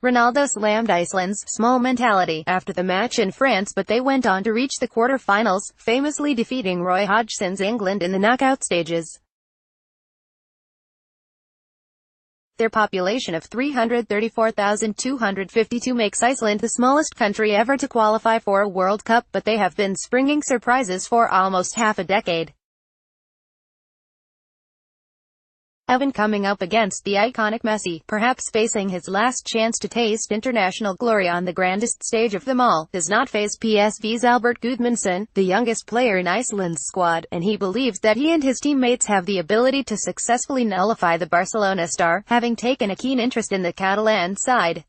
Ronaldo slammed Iceland's small mentality after the match in France, but they went on to reach the quarter-finals, famously defeating Roy Hodgson's England in the knockout stages. Their population of 334,252 makes Iceland the smallest country ever to qualify for a World Cup, but they have been springing surprises for almost half a decade. Even coming up against the iconic Messi, perhaps facing his last chance to taste international glory on the grandest stage of them all, does not faze PSV's Albert Gudmundsson, the youngest player in Iceland's squad, and he believes that he and his teammates have the ability to successfully nullify the Barcelona star, having taken a keen interest in the Catalan side.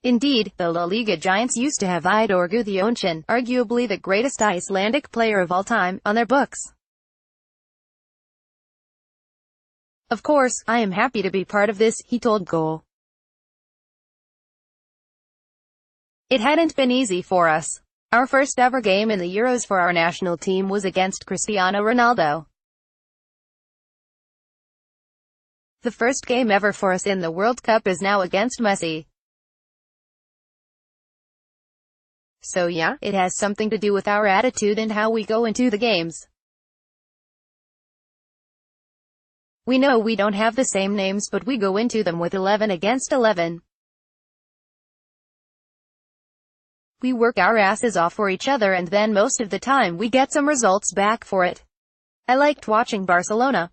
Indeed, the La Liga giants used to have Idor Gudmundsson, arguably the greatest Icelandic player of all time, on their books. "Of course, I am happy to be part of this," he told Goal. "It hadn't been easy for us. Our first ever game in the Euros for our national team was against Cristiano Ronaldo. The first game ever for us in the World Cup is now against Messi. So yeah, it has something to do with our attitude and how we go into the games. We know we don't have the same names, but we go into them with 11 against 11. We work our asses off for each other, and then most of the time we get some results back for it. I liked watching Barcelona.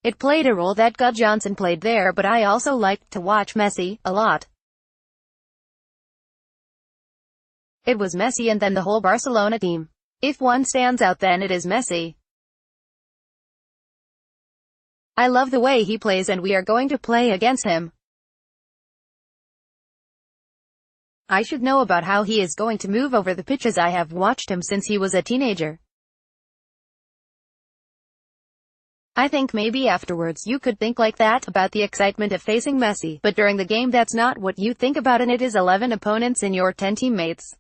It played a role that Gudmundsson played there, but I also liked to watch Messi a lot. It was Messi and then the whole Barcelona team. If one stands out, then it is Messi. I love the way he plays, and we are going to play against him. I should know about how he is going to move over the pitch, as I have watched him since he was a teenager. I think maybe afterwards you could think like that about the excitement of facing Messi, but during the game that's not what you think about, and it is 11 opponents in your 10 teammates.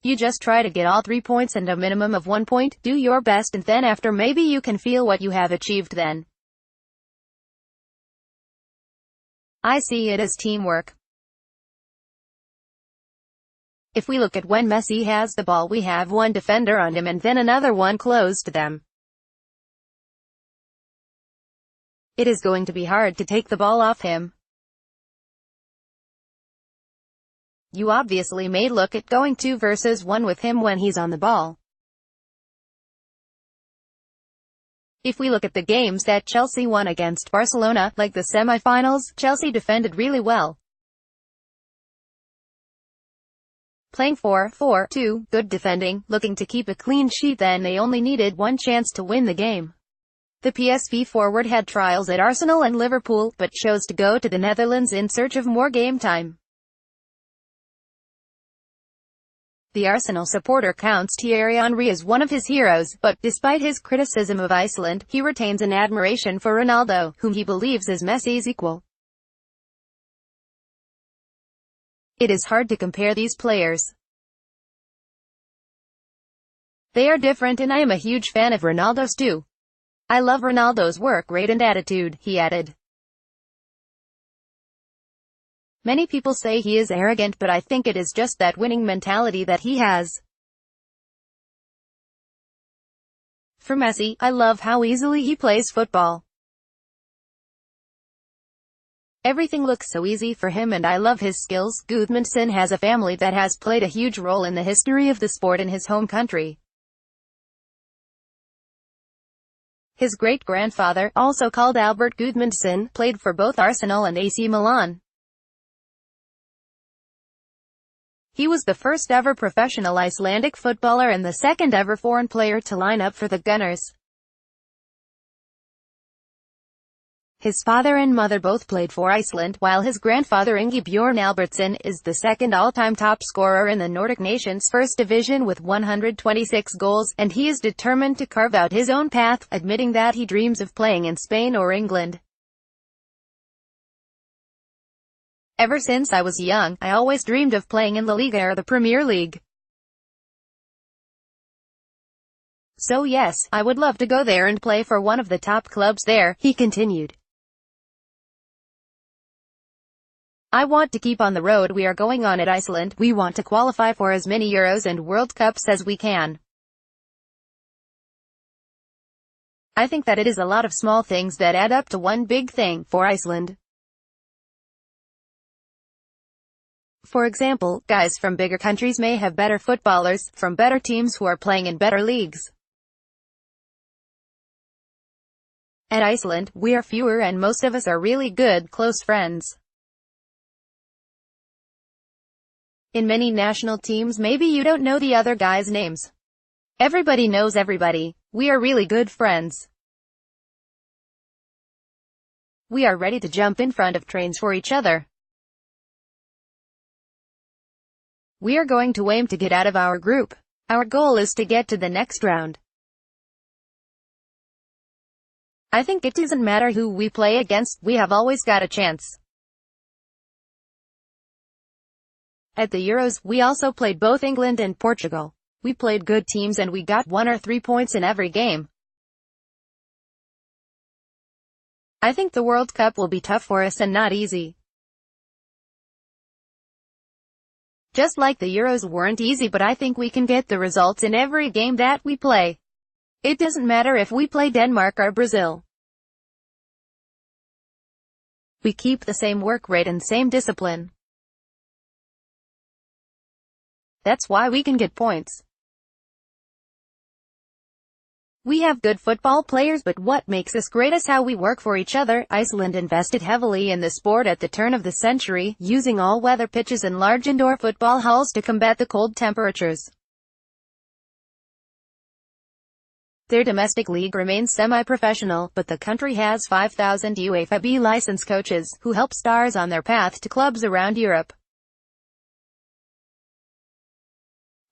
You just try to get all 3 points and a minimum of 1 point, do your best, and then after maybe you can feel what you have achieved then. I see it as teamwork. If we look at when Messi has the ball, we have one defender on him and then another one close to them. It is going to be hard to take the ball off him. You obviously may look at going 2 versus 1 with him when he's on the ball. If we look at the games that Chelsea won against Barcelona, like the semi-finals, Chelsea defended really well. Playing 4-4-2, good defending, looking to keep a clean sheet, then they only needed one chance to win the game. The PSV forward had trials at Arsenal and Liverpool, but chose to go to the Netherlands in search of more game time. The Arsenal supporter counts Thierry Henry as one of his heroes, but, despite his criticism of Iceland, he retains an admiration for Ronaldo, whom he believes is Messi's equal. It is hard to compare these players. They are different, and I am a huge fan of Ronaldo's too. I love Ronaldo's work rate and attitude," he added. "Many people say he is arrogant, but I think it is just that winning mentality that he has. For Messi, I love how easily he plays football. Everything looks so easy for him, and I love his skills." Gudmundsson has a family that has played a huge role in the history of the sport in his home country. His great-grandfather, also called Albert Gudmundsson, played for both Arsenal and AC Milan. He was the first ever professional Icelandic footballer and the second ever foreign player to line up for the Gunners. His father and mother both played for Iceland, while his grandfather Ingi Bjorn Albertsson is the second all-time top scorer in the Nordic nations' first division with 126 goals, and he is determined to carve out his own path, admitting that he dreams of playing in Spain or England. "Ever since I was young, I always dreamed of playing in La Liga or the Premier League. So yes, I would love to go there and play for one of the top clubs there, he continued. I want to keep on the road we are going on at Iceland. We want to qualify for as many Euros and World Cups as we can. I think that it is a lot of small things that add up to one big thing for Iceland. For example, guys from bigger countries may have better footballers, from better teams who are playing in better leagues. At Iceland, we are fewer and most of us are really good, close friends. In many national teams maybe you don't know the other guys' names. Everybody knows everybody. We are really good friends. We are ready to jump in front of trains for each other. We are going to aim to get out of our group. Our goal is to get to the next round. I think it doesn't matter who we play against, we have always got a chance. At the Euros, we also played both England and Portugal. We played good teams and we got 1 or 3 points in every game. I think the World Cup will be tough for us and not easy. Just like the Euros weren't easy, but I think we can get the results in every game that we play. It doesn't matter if we play Denmark or Brazil. We keep the same work rate and same discipline. That's why we can get points. We have good football players, but what makes us great is how we work for each other. Iceland invested heavily in the sport at the turn of the century, using all-weather pitches and large indoor football halls to combat the cold temperatures. Their domestic league remains semi-professional, but the country has 5,000 UEFA B license coaches, who help stars on their path to clubs around Europe.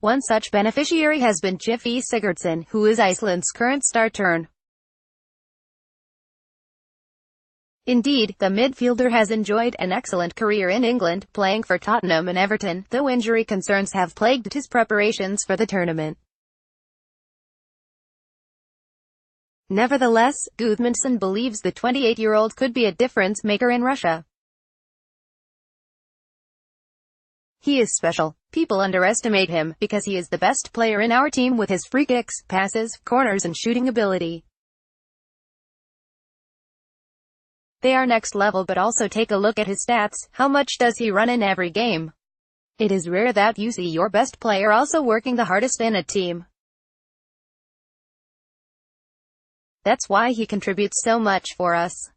One such beneficiary has been Gylfi Sigurdsson, who is Iceland's current star turn. Indeed, the midfielder has enjoyed an excellent career in England, playing for Tottenham and Everton, though injury concerns have plagued his preparations for the tournament. Nevertheless, Gudmundsson believes the 28-year-old could be a difference maker in Russia. He is special. People underestimate him, because he is the best player in our team with his free kicks, passes, corners and shooting ability. They are next level, but also take a look at his stats. How much does he run in every game? It is rare that you see your best player also working the hardest in a team. That's why he contributes so much for us.